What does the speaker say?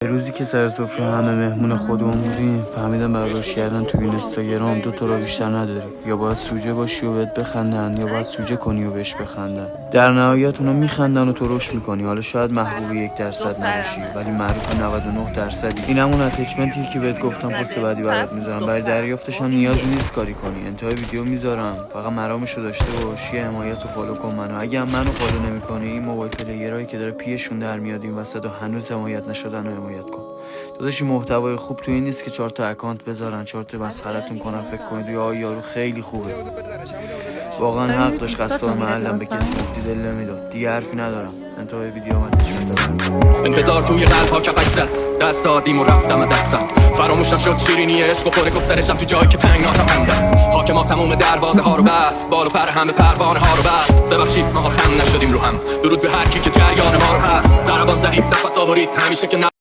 روزی که سر سفره همه مهمون خودمون بودیم فهمیدم برای رشد کردن توی اینستاگرام دو تا راه بیشتر نداری. یا باید سوژه باشی و بهت بخندن یا باید سوژه کنی و بهش بخندن. در نهایت اونا میخندن و تو رشد میکنی. حالا شاید محبوب 1% نباشی ولی معروف 99%. این همون اتچمنتی که بهت گفتم پست بعدی برات میذارم. برای دریافتش هم نیازی نیست کاری کنی. انتهای ویدیو میذارم، فقط مرامشو داشته باش. یه حمایت و فالو کن منو. اگه منو فالو نمیکنی این موبایل پلیرایی که داره پیشون در میاد این وسط و هنوز حمایت نشدن و حمایت کن. داداشی محتوای خوب تو این نیست که 4 تا اکانت بذارن 4 تا مسخره‌تون کنن فکر کنید یا یارو خیلی خوبه. واقعا حق داشت قصد محلم به کسی گفتی دل نمیداد. دیگه حرفی ندارم. انتهای ویدیو متش میذارم. انتظار توی قلب‌ها کپک زد، دست دادیم و رفتم دستم. فراموشم شد شیرینی عشق و پر گسترشم تو جایی که تنگناتم بندست. حاکم تموم دروازه ها رو بست، بال و پر همه پروانه ها رو بست. ببخشید ما خم نشدیم رو هم، درود به هر کی که جریان ما رو هست. ضربان ضعیف نفس آورید همیشه که